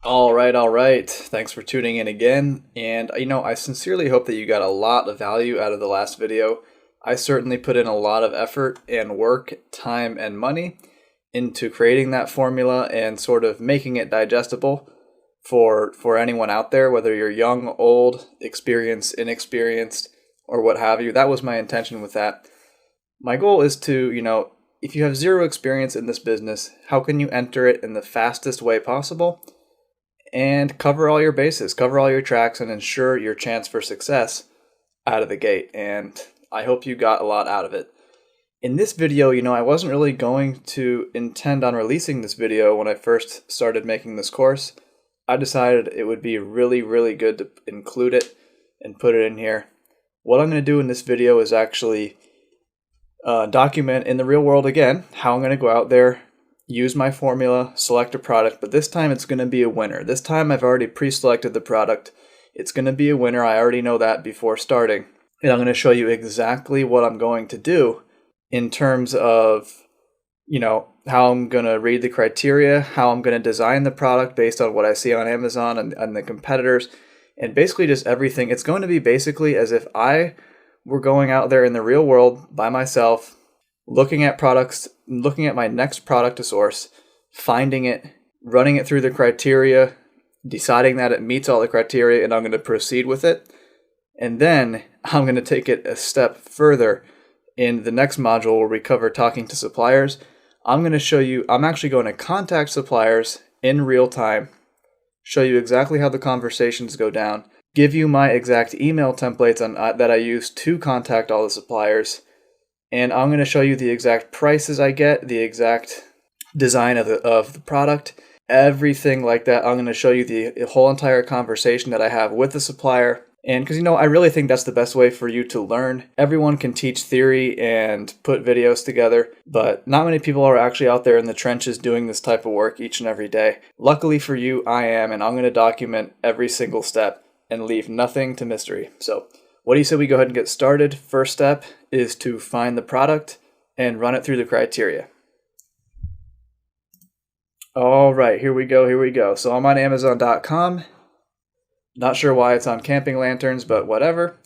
All right. Thanks for tuning in again. And I sincerely hope that you got a lot of value out of the last video. I certainly put in a lot of effort and work, time, and money into creating that formula and sort of making it digestible for anyone out there, whether you're young, old, experienced, inexperienced, or what have you. That was my intention with that. My goal is to, if you have zero experience in this business, how can you enter it in the fastest way possible and cover all your bases, cover all your tracks, and ensure your chance for success out of the gate? And I hope you got a lot out of it. In this video, I wasn't really going to intend on releasing this video when I first started making this course. I decided it would be really, really good to include it and put it in here. What I'm going to do in this video is actually document in the real world again how I'm going to go out there, use my formula, select a product, but this time it's going to be a winner. This time I've already pre-selected the product. It's going to be a winner. I already know that before starting. And I'm going to show you exactly what I'm going to do in terms of, how I'm going to read the criteria, how I'm going to design the product based on what I see on Amazon and the competitors, and basically just everything. It's going to be basically as if I were going out there in the real world by myself, looking at products, looking at my next product to source, finding it, running it through the criteria, deciding that it meets all the criteria, and I'm going to proceed with it. And then I'm going to take it a step further in the next module where we cover talking to suppliers. I'm going to show you, I'm actually going to contact suppliers in real time, show you exactly how the conversations go down, give you my exact email templates that I use to contact all the suppliers, and I'm going to show you the exact prices I get, the exact design of the product, everything like that. I'm going to show you the whole entire conversation that I have with the supplier. And because, I really think that's the best way for you to learn. Everyone can teach theory and put videos together, but not many people are actually out there in the trenches doing this type of work each and every day. Luckily for you, I am, and I'm going to document every single step and leave nothing to mystery. So what do you say we go ahead and get started? First step is to find the product and run it through the criteria. All right, here we go. So I'm on Amazon.com. Not sure why it's on camping lanterns, but whatever.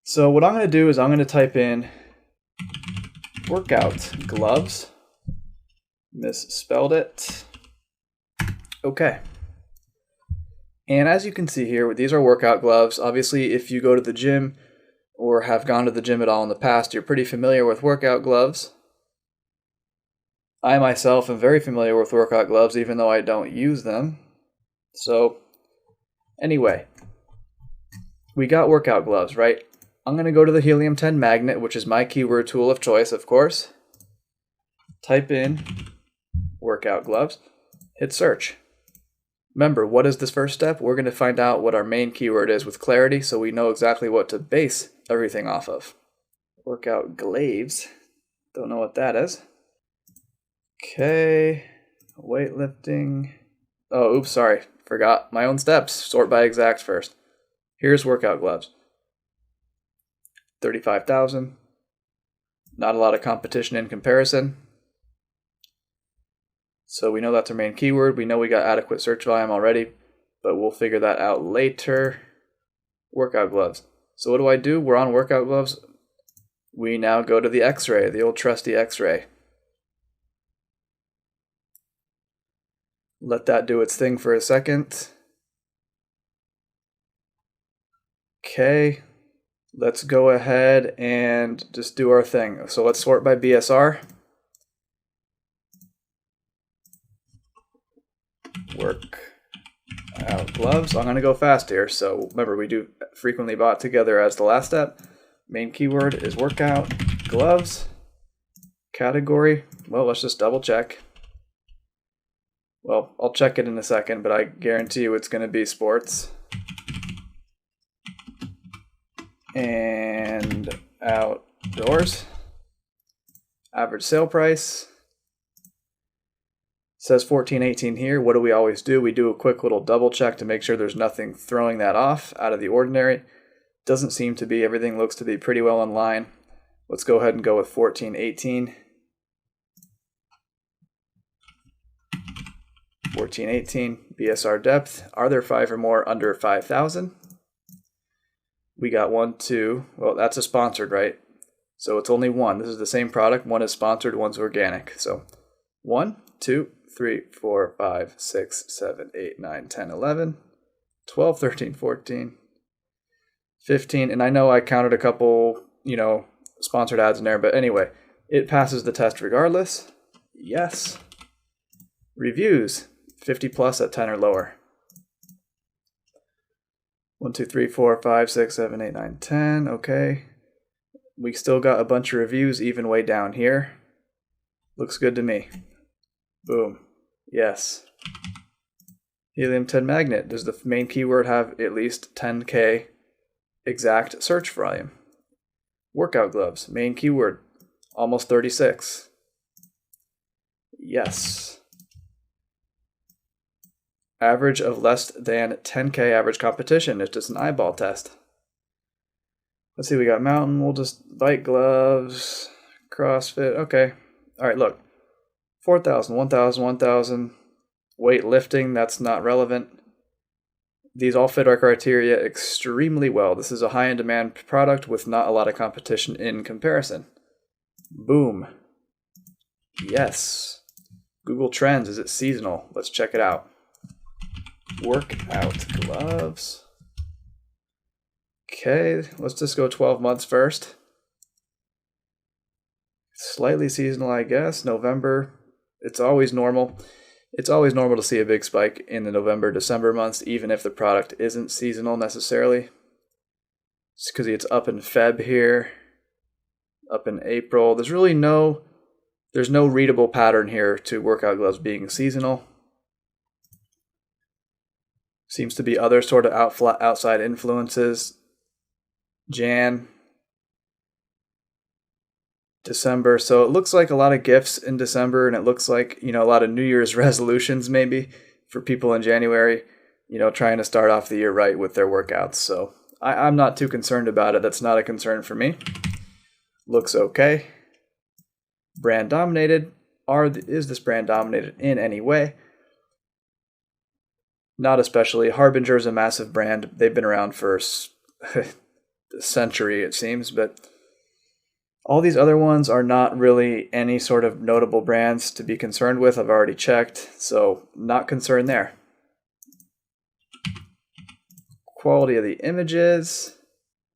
So what I'm going to do is I'm going to type in workout gloves. Misspelled it. Okay. And as you can see here, these are workout gloves. Obviously, if you go to the gym or have gone to the gym at all in the past, you're pretty familiar with workout gloves. I myself am very familiar with workout gloves, even though I don't use them. So anyway, we got workout gloves, right? I'm going to go to the helium-10 magnet, which is my keyword tool of choice, of course. Type in workout gloves, hit search. Remember, what is this first step? We're going to find out what our main keyword is with clarity so we know exactly what to base everything off of. Workout glaives. Don't know what that is. Okay. Weightlifting. Oh, oops, sorry. Forgot my own steps. Sort by exact first. Here's workout gloves. 35,000. Not a lot of competition in comparison. So we know that's our main keyword. We know we got adequate search volume already, but we'll figure that out later. Workout gloves. So what do? We're on workout gloves. We now go to the X-ray, the old trusty X-ray. Let that do its thing for a second. Okay, let's go ahead and just do our thing. So let's sort by BSR. Workout gloves. I'm going to go fast here. So remember, we do frequently bought together as the last step. Main keyword is workout gloves. Category. Well, let's just double check. Well, I'll check it in a second, but I guarantee you it's going to be sports. And outdoors. Average sale price. Says 14.18 here. What do we always do? We do a quick little double check to make sure there's nothing throwing that off out of the ordinary. Doesn't seem to be. Everything looks to be pretty well in line. Let's go ahead and go with 14.18. 14, 18, BSR depth. Are there 5 or more under 5,000? We got 1, 2. Well, that's a sponsored, right? So it's only one. This is the same product. One is sponsored, one's organic. So 1, 2, 3, 4, 5, 6, 7, 8, 9, 10, 11, 12, 13, 14, 15. And I know I counted a couple, sponsored ads in there. But anyway, it passes the test regardless. Yes. Reviews, 50 plus at 10 or lower. 1, 2, 3, 4, 5, 6, 7, 8, 9, 10. Okay. We still got a bunch of reviews even way down here. Looks good to me. Boom. Yes. Helium-10 magnet. Does the main keyword have at least 10K exact search volume? Workout gloves. Main keyword. Almost 36. Yes. Average of less than 10K average competition. It's just an eyeball test. Let's see, we got mountain. We'll just bike gloves, CrossFit. Okay. All right, look. 4,000, 1,000, 1,000. Weightlifting, that's not relevant. These all fit our criteria extremely well. This is a high in demand product with not a lot of competition in comparison. Boom. Yes. Google Trends, is it seasonal? Let's check it out. Workout gloves. Okay, let's just go 12 months first. Slightly seasonal, I guess. November, it's always normal. It's always normal to see a big spike in the November, December months, even if the product isn't seasonal necessarily. It's because it's up in Feb here, up in April. There's no readable pattern here to workout gloves being seasonal. Seems to be other sort of outside influences. Jan, December. So it looks like a lot of gifts in December, and it looks like, a lot of New Year's resolutions maybe for people in January, trying to start off the year right with their workouts. So I'm not too concerned about it. That's not a concern for me. Looks okay. Brand dominated. Is this brand dominated in any way? Not especially. Harbinger is a massive brand. They've been around for a century, it seems, but all these other ones are not really any sort of notable brands to be concerned with. I've already checked, so not concerned there. Quality of the images.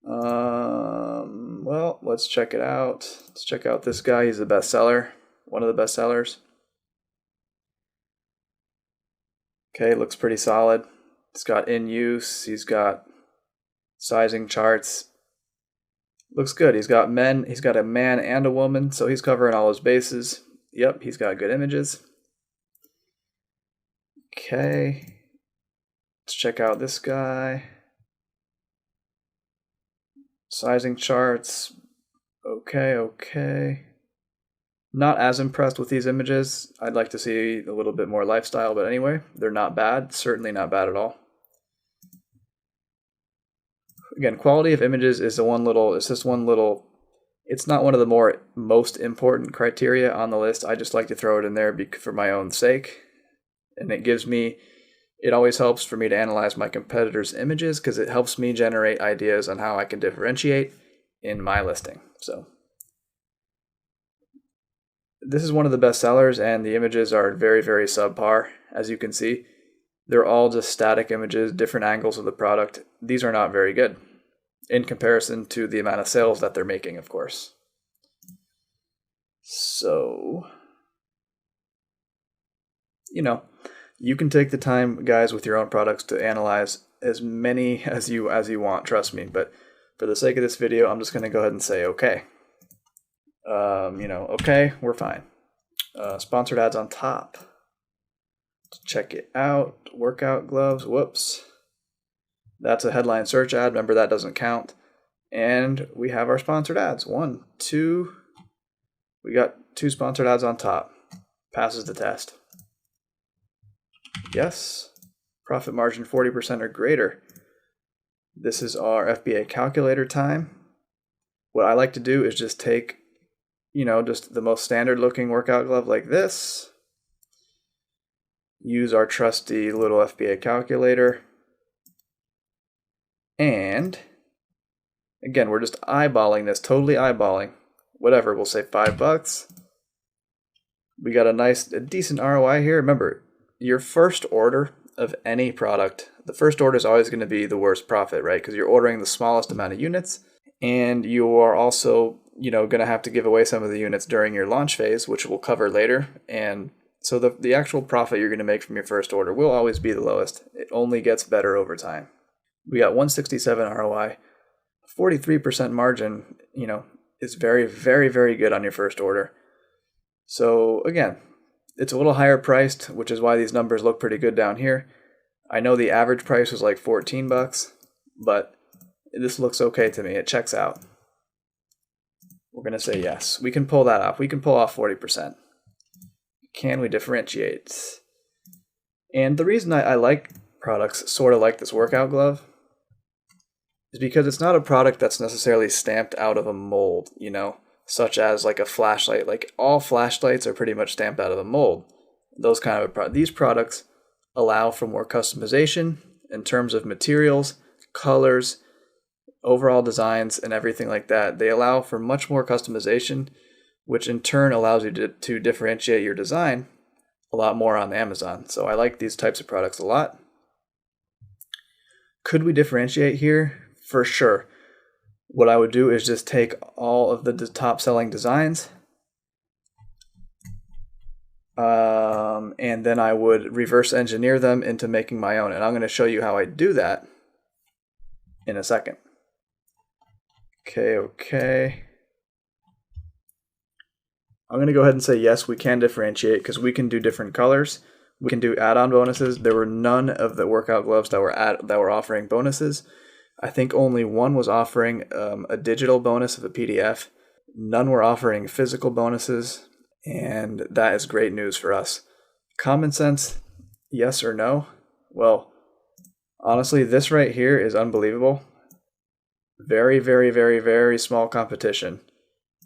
Well, let's check it out. Let's check out this guy. He's a bestseller, one of the best sellers. Okay, looks pretty solid. It's got in use. He's got sizing charts. Looks good. He's got a man and a woman, so he's covering all his bases. Yep, he's got good images. Okay. Let's check out this guy. Sizing charts. Okay. Not as impressed with these images. I'd like to see a little bit more lifestyle, but anyway, they're not bad. Certainly not bad at all. Again, quality of images is it's not one of the most important criteria on the list. I just like to throw it in there for my own sake. And it always helps for me to analyze my competitors' images because it helps me generate ideas on how I can differentiate in my listing. So this is one of the best sellers, and the images are very, very subpar. As you can see, they're all just static images, different angles of the product. These are not very good in comparison to the amount of sales that they're making, of course. So, you can take the time, guys, with your own products to analyze as many as you want, trust me. But for the sake of this video, I'm just going to go ahead and say, okay. Okay, we're fine. Sponsored ads on top. Check it out. Workout gloves. Whoops. That's a headline search ad. Remember, that doesn't count. And we have our sponsored ads. 1, 2. We got 2 sponsored ads on top. Passes the test. Yes. Profit margin 40% or greater. This is our FBA calculator time. What I like to do is just take, just the most standard looking workout glove like this. use our trusty little FBA calculator. And again, we're just eyeballing this, totally eyeballing. Whatever, we'll say $5. We got a decent ROI here. Remember, your first order of any product, the first order is always going to be the worst profit, right? Because you're ordering the smallest amount of units, and you are also, going to have to give away some of the units during your launch phase, which we'll cover later. And so the actual profit you're going to make from your first order will always be the lowest. It only gets better over time. We got 167 ROI, 43% margin, is very, very, very good on your first order. So again, it's a little higher priced, which is why these numbers look pretty good down here. I know the average price was like $14, but this looks okay to me. It checks out. We're going to say yes. We can pull that off. We can pull off 40%. Can we differentiate? And the reason I like products sort of like this workout glove is because it's not a product that's necessarily stamped out of a mold, such as like a flashlight. Like all flashlights are pretty much stamped out of a mold. Those kind of these products allow for more customization in terms of materials, colors, overall designs, and everything like that. They allow for much more customization, which in turn allows you to differentiate your design a lot more on Amazon. So I like these types of products a lot. Could we differentiate here? For sure. What I would do is just take all of the top selling designs, and then I would reverse engineer them into making my own. And I'm going to show you how I do that in a second. Okay. I'm going to go ahead and say yes, we can differentiate because we can do different colors. We can do add-on bonuses. There were none of the workout gloves that were offering bonuses. I think only one was offering a digital bonus of a PDF. None were offering physical bonuses, and that is great news for us. Common sense, yes or no? Well, honestly, this right here is unbelievable. Very, very, very, very small competition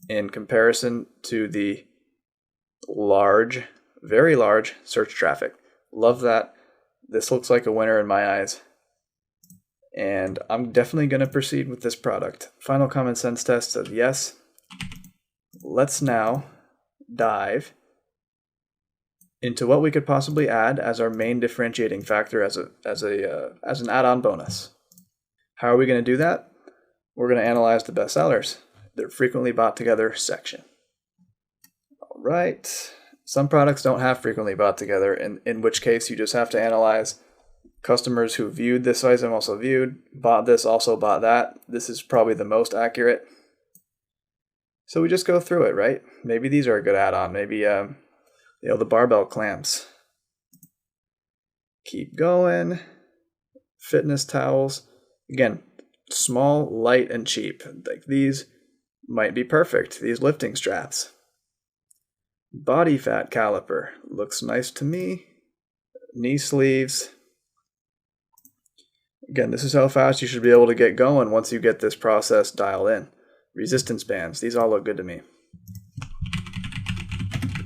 in comparison to the large, very large search traffic. Love that. This looks like a winner in my eyes. And I'm definitely going to proceed with this product. Final common sense test says yes. Let's now dive into what we could possibly add as our main differentiating factor as an add-on bonus. How are we going to do that? We're going to analyze the best sellers, their frequently bought together section. All right. Some products don't have frequently bought together, in which case you just have to analyze customers who viewed this item also viewed, bought this, also bought that. This is probably the most accurate. So we just go through it, right? Maybe these are a good add-on. Maybe, the barbell clamps. Keep going. Fitness towels. Again, small, light, and cheap. Like these might be perfect. These lifting straps. Body fat caliper. Looks nice to me. Knee sleeves. Again, this is how fast you should be able to get going once you get this process dialed in. Resistance bands. These all look good to me.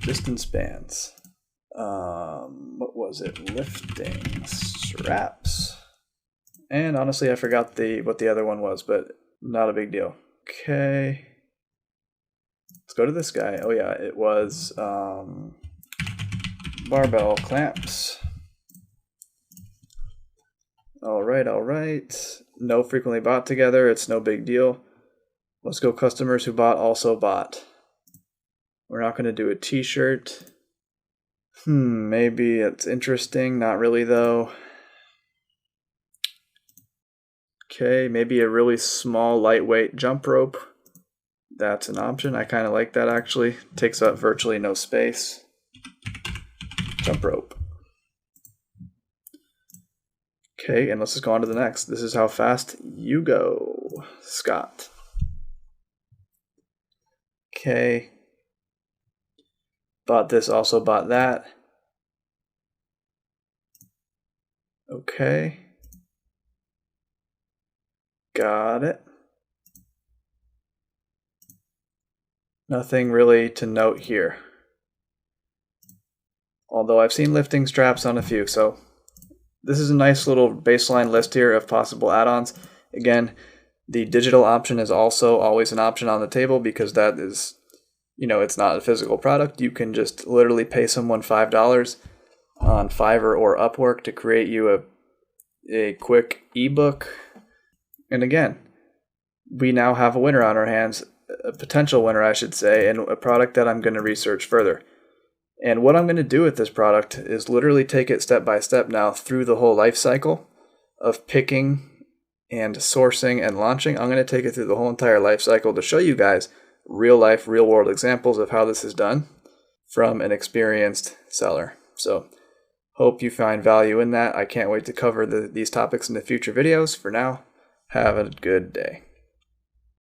Resistance bands. What was it? Lifting straps. And honestly, I forgot what the other one was, but not a big deal. Okay. Let's go to this guy. Oh yeah, it was barbell clamps. All right. No frequently bought together. It's no big deal. Let's go customers who bought also bought. We're not going to do a t-shirt. Maybe it's interesting. Not really though. Okay, maybe a really small, lightweight jump rope. That's an option. I kind of like that actually. Takes up virtually no space. Jump rope. Okay, and let's just go on to the next. This is how fast you go, Scott. Okay. Bought this, also bought that. Okay. Got it. Nothing really to note here. although I've seen lifting straps on a few. So this is a nice little baseline list here of possible add-ons. Again, the digital option is also always an option on the table because that is, it's not a physical product. You can just literally pay someone $5 on Fiverr or Upwork to create you a quick ebook. And again, we now have a winner on our hands, a potential winner, I should say, and a product that I'm going to research further. And what I'm going to do with this product is literally take it step by step now through the whole life cycle of picking and sourcing and launching. I'm going to take it through the whole entire life cycle to show you guys real life, real world examples of how this is done from an experienced seller. So hope you find value in that. I can't wait to cover these topics in the future videos. For now, have a good day.